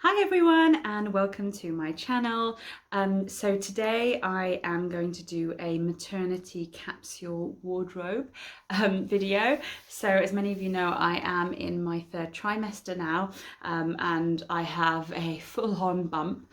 Hi everyone and welcome to my channel. So today I am going to do a maternity capsule wardrobe video. So as many of you know, I am in my third trimester now and I have a full-on bump,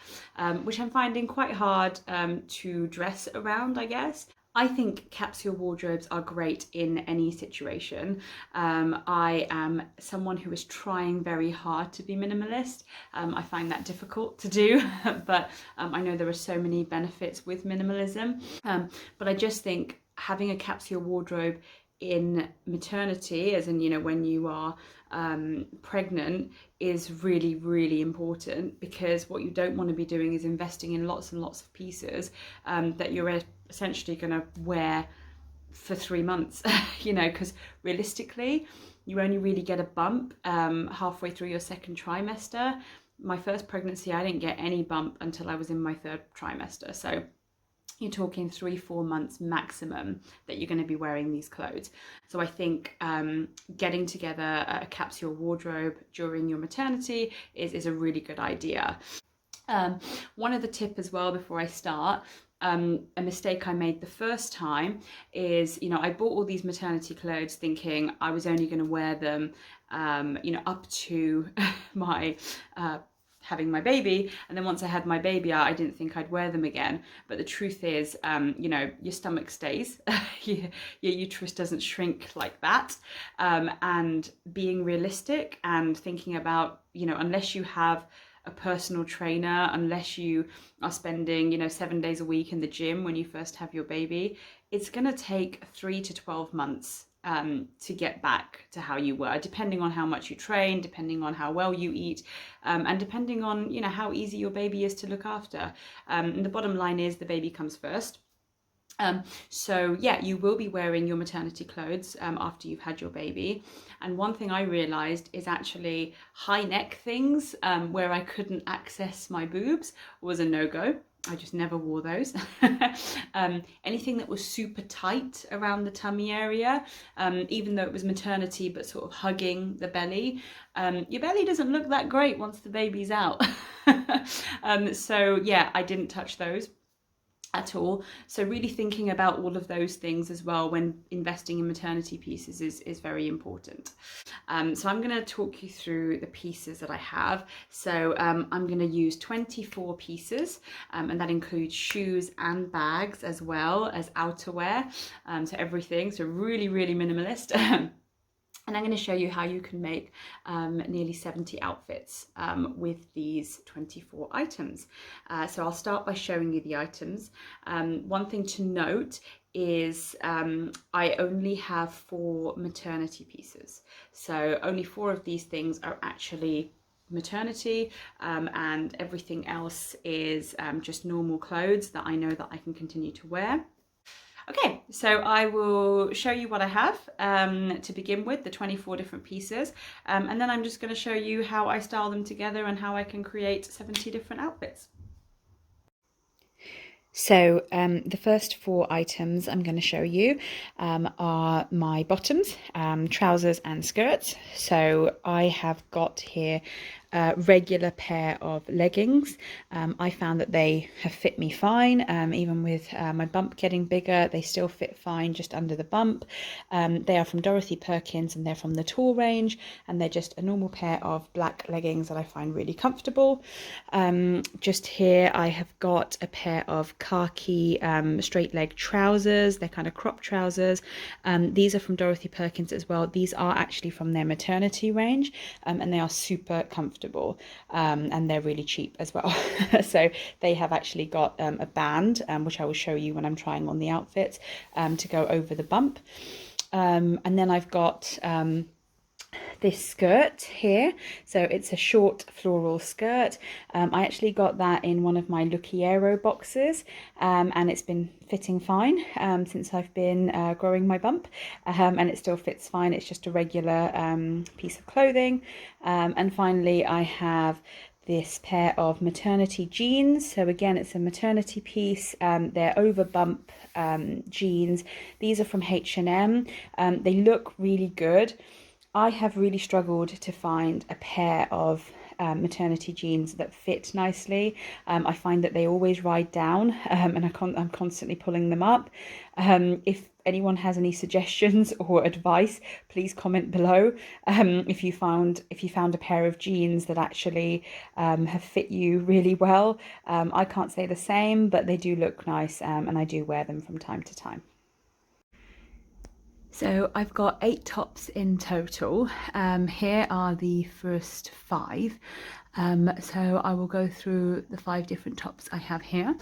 which I'm finding quite hard to dress around, I guess. I think capsule wardrobes are great in any situation. I am someone who is trying very hard to be minimalist. I find that difficult to do, but I know there are so many benefits with minimalism. But I just think having a capsule wardrobe in maternity, as in, you know, when you are pregnant, is really, really important, because what you don't want to be doing is investing in lots and lots of pieces that you're essentially going to wear for 3 months, you know, because realistically, you only really get a bump halfway through your second trimester. My first pregnancy, I didn't get any bump until I was in my third trimester. So you're talking 3-4 months maximum that you're going to be wearing these clothes. So I think getting together a capsule wardrobe during your maternity is a really good idea. One other tip as well before I start, a mistake I made the first time is, you know, I bought all these maternity clothes thinking I was only going to wear them, you know, up to my having my baby, and then once I had my baby out, I didn't think I'd wear them again. But the truth is, you know, your stomach stays, your uterus doesn't shrink like that, and being realistic and thinking about, you know, unless you have a personal trainer, unless you are spending, you know, 7 days a week in the gym when you first have your baby, it's going to take 3 to 12 months to get back to how you were, depending on how much you train, depending on how well you eat, and depending on, you know, how easy your baby is to look after. And the bottom line is the baby comes first. So yeah, you will be wearing your maternity clothes after you've had your baby. And one thing I realized is actually high neck things where I couldn't access my boobs was a no-go. I just never wore those. Anything that was super tight around the tummy area, even though it was maternity but sort of hugging the belly, your belly doesn't look that great once the baby's out. So yeah, I didn't touch those at all. So really thinking about all of those things as well when investing in maternity pieces is very important. So I'm going to talk you through the pieces that I have. So I'm going to use 24 pieces, and that includes shoes and bags as well as outerwear, so everything, so really, really minimalist. And I'm going to show you how you can make nearly 70 outfits with these 24 items. So I'll start by showing you the items. One thing to note is I only have 4 maternity pieces. So only 4 of these things are actually maternity, and everything else is just normal clothes that I know that I can continue to wear. Okay, so I will show you what I have to begin with, the 24 different pieces, and then I'm just going to show you how I style them together and how I can create 70 different outfits. So the first 4 items I'm going to show you are my bottoms, trousers and skirts. So I have got here a regular pair of leggings. I found that they have fit me fine, even with my bump getting bigger, they still fit fine just under the bump. They are from Dorothy Perkins and they're from the tall range, and they're just a normal pair of black leggings that I find really comfortable. Just here I have got a pair of khaki straight leg trousers. They're kind of crop trousers. These are from Dorothy Perkins as well. These are actually from their maternity range, and they are super comfortable, and they're really cheap as well. So they have actually got a band, which I will show you when I'm trying on the outfits, to go over the bump. And then I've got this skirt here. So it's a short floral skirt. I actually got that in one of my Lucchiero boxes, and it's been fitting fine since I've been growing my bump, and it still fits fine. It's just a regular piece of clothing. And finally I have this pair of maternity jeans. So again, it's a maternity piece. They're over bump jeans. These are from H&M. They look really good. I have really struggled to find a pair of maternity jeans that fit nicely. I find that they always ride down, and I'm constantly pulling them up. If anyone has any suggestions or advice, please comment below. If you found a pair of jeans that actually have fit you really well. I can't say the same, but they do look nice, and I do wear them from time to time. So I've got 8 tops in total. Here are the first 5. So I will go through the 5 different tops I have here.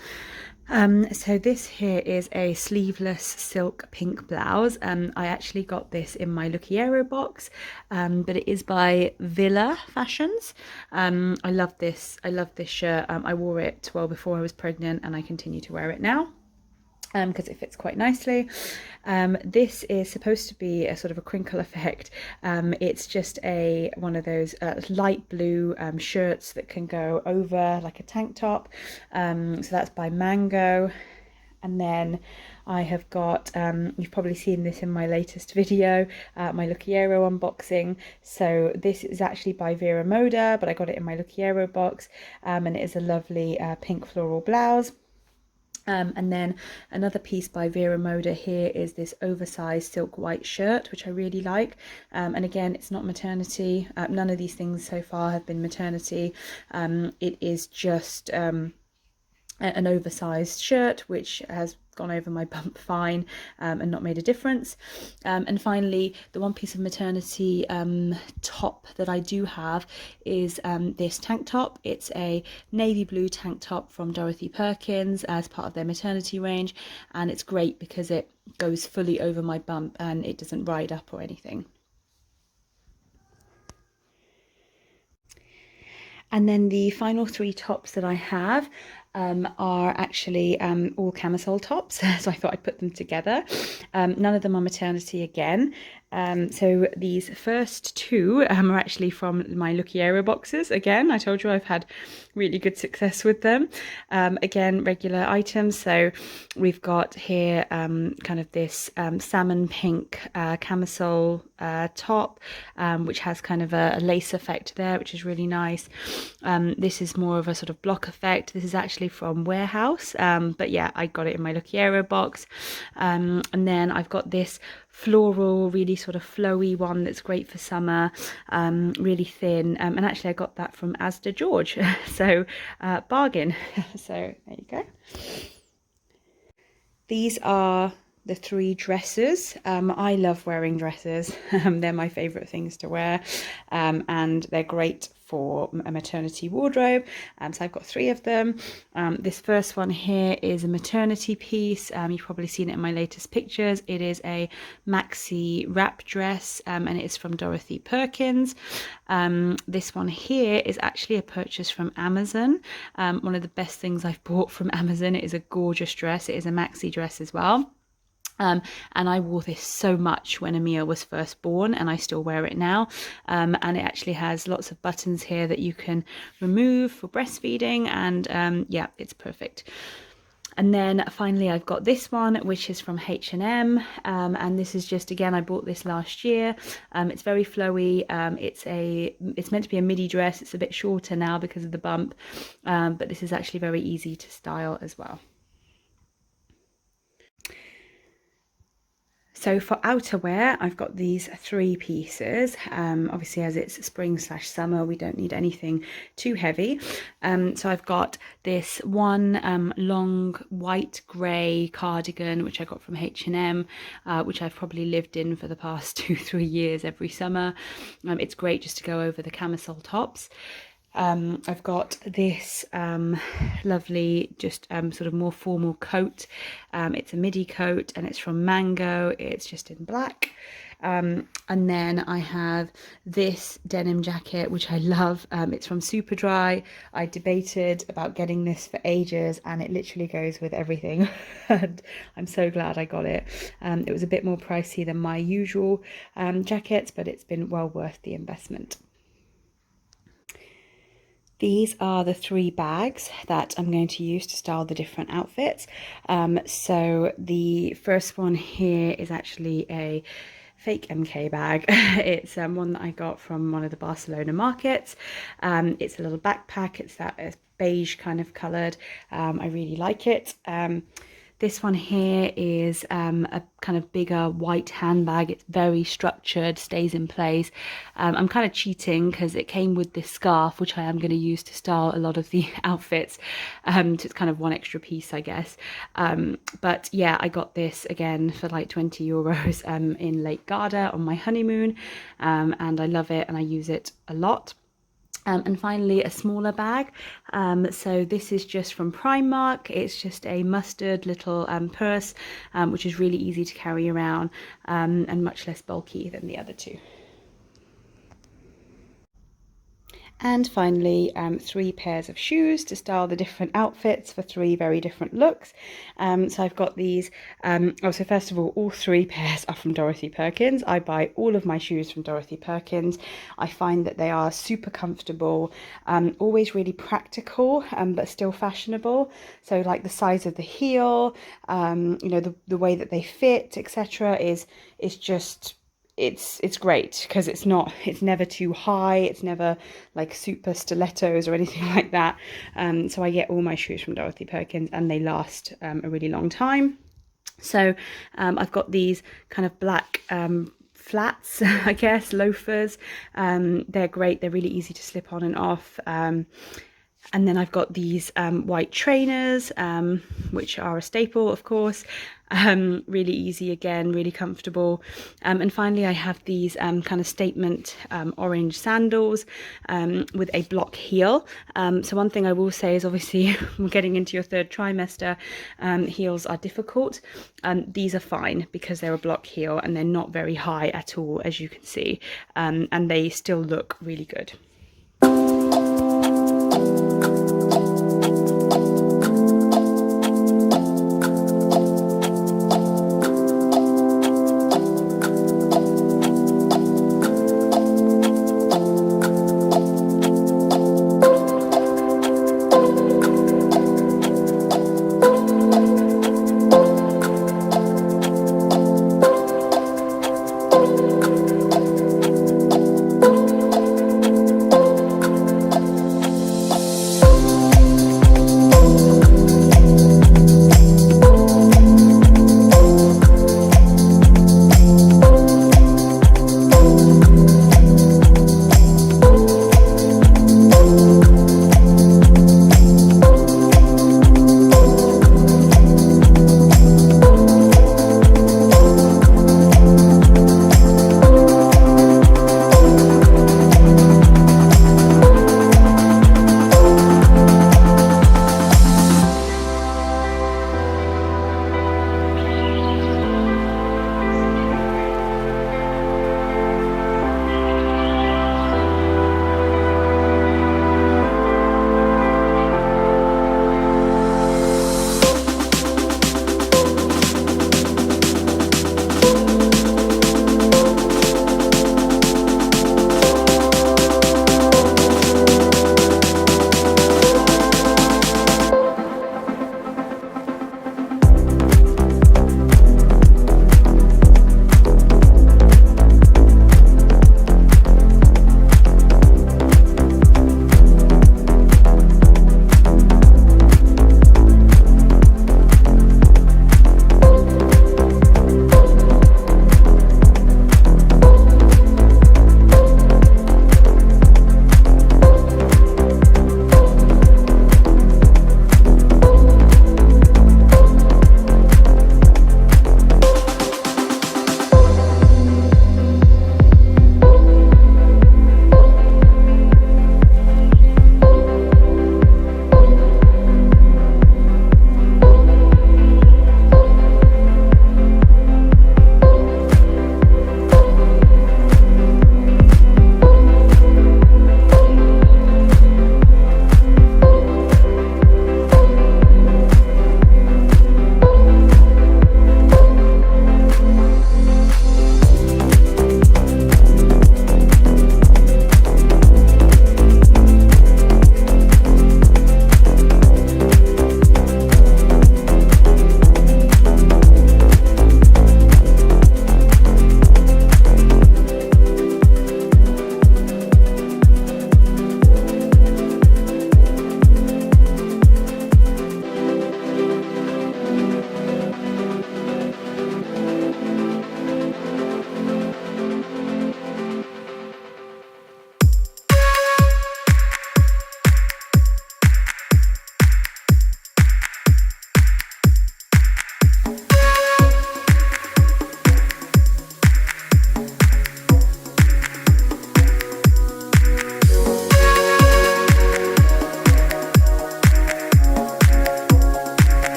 So this here is a sleeveless silk pink blouse. I actually got this in my Lucchiero box, but it is by Villa Fashions. I love this shirt. I wore it well before I was pregnant, and I continue to wear it now, because it fits quite nicely. This is supposed to be a sort of a crinkle effect. It's just one of those light blue shirts that can go over like a tank top. So that's by Mango. And then I have got, you've probably seen this in my latest video, my Lucchiero unboxing. So this is actually by Vero Moda, but I got it in my Lucchiero box, and it is a lovely pink floral blouse. And then another piece by Vero Moda here is this oversized silk white shirt, which I really like. And again, it's not maternity. None of these things so far have been maternity. It is just an oversized shirt, which has gone over my bump fine, and not made a difference. And finally, the one piece of maternity top that I do have is this tank top. It's a navy blue tank top from Dorothy Perkins as part of their maternity range, and it's great because it goes fully over my bump and it doesn't ride up or anything. And then the final 3 tops that I have are actually all camisole tops, so I thought I'd put them together. None of them are maternity again. So these first 2 are actually from my Lucchiero boxes. Again, I told you I've had really good success with them. Again, regular items. So we've got here kind of this salmon pink camisole top, which has kind of a lace effect there, which is really nice. This is more of a sort of block effect. This is actually from Warehouse, but yeah, I got it in my Lucchiero box. And then I've got this floral, really sort of flowy one that's great for summer, really thin, and actually I got that from Asda George, so bargain. So there you go. These are the 3 dresses. I love wearing dresses. They're my favorite things to wear, and they're great for a maternity wardrobe. So I've got 3 of them. This first one here is a maternity piece. You've probably seen it in my latest pictures. It is a maxi wrap dress, and it is from Dorothy Perkins. This one here is actually a purchase from Amazon. One of the best things I've bought from Amazon. It is a gorgeous dress. It is a maxi dress as well. And I wore this so much when Amia was first born, and I still wear it now. And it actually has lots of buttons here that you can remove for breastfeeding, and yeah, it's perfect. And then finally I've got this one, which is from H&M, and this is just, again, I bought this last year. It's very flowy. It's meant to be a midi dress. It's a bit shorter now because of the bump, but this is actually very easy to style as well. So for outerwear, I've got these 3 pieces. Obviously, as it's spring/summer, we don't need anything too heavy. So I've got this one long white grey cardigan, which I got from H&M, which I've probably lived in for the past 2-3 years every summer. It's great just to go over the camisole tops. I've got this lovely, just sort of more formal coat. It's a midi coat, and it's from Mango. It's just in black. And then I have this denim jacket, which I love. It's from Superdry. I debated about getting this for ages, and it literally goes with everything. And I'm so glad I got it. It was a bit more pricey than my usual jackets, but it's been well worth the investment. These are the 3 bags that I'm going to use to style the different outfits. So the first one here is actually a fake MK bag. It's one that I got from one of the Barcelona markets. It's a little backpack. It's that beige kind of coloured. I really like it. This one here is a kind of bigger white handbag. It's very structured, stays in place. I'm kind of cheating because it came with this scarf, which I am going to use to style a lot of the outfits. So it's kind of one extra piece, I guess. But yeah, I got this again for like 20 euros in Lake Garda on my honeymoon. And I love it and I use it a lot. And finally, a smaller bag. So this is just from Primark. It's just a mustard little purse, which is really easy to carry around and much less bulky than the other two. And finally, 3 pairs of shoes to style the different outfits for 3 very different looks. So I've got these, so first of all 3 pairs are from Dorothy Perkins. I buy all of my shoes from Dorothy Perkins. I find that they are super comfortable, always really practical, but still fashionable. So like the size of the heel, you know, the way that they fit, etc. is just... It's great because it's never too high, it's never like super stilettos or anything like that. So I get all my shoes from Dorothy Perkins and they last a really long time. So I've got these kind of black flats, I guess, loafers. They're great, they're really easy to slip on and off. And then I've got these white trainers, which are a staple, of course. Really easy again, really comfortable. And finally, I have these kind of statement orange sandals with a block heel. So one thing I will say is obviously we're getting into your 3rd trimester, heels are difficult. These are fine because they're a block heel and they're not very high at all, as you can see. And they still look really good.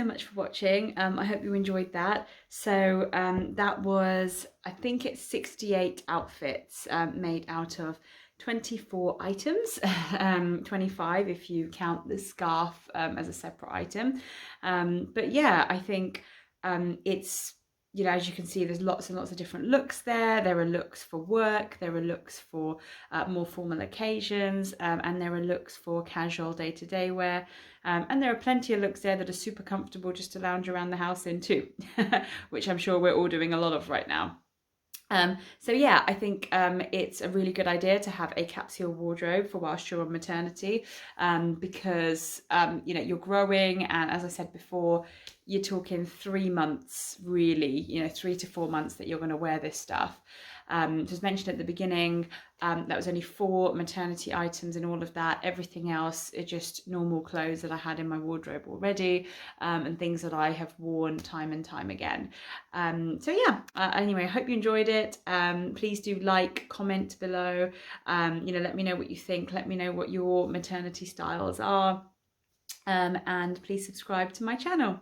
so much for watching. I hope you enjoyed that. So that was, I think it's 68 outfits made out of 24 items, 25 if you count the scarf as a separate item. But yeah, I think it's, you know, as you can see, there's lots and lots of different looks there. There are looks for work, there are looks for more formal occasions, and there are looks for casual day-to-day wear. And there are plenty of looks there that are super comfortable just to lounge around the house in too, which I'm sure we're all doing a lot of right now. So yeah, I think it's a really good idea to have a capsule wardrobe for whilst you're on maternity, because you know, you're growing, and as I said before, you're talking 3 months really, you know, 3 to 4 months that you're going to wear this stuff. As mentioned at the beginning, that was only 4 maternity items and all of that. Everything else are just normal clothes that I had in my wardrobe already, and things that I have worn time and time again. So yeah, anyway, I hope you enjoyed it. Please do like, comment below, you know, let me know what you think, let me know what your maternity styles are, and please subscribe to my channel.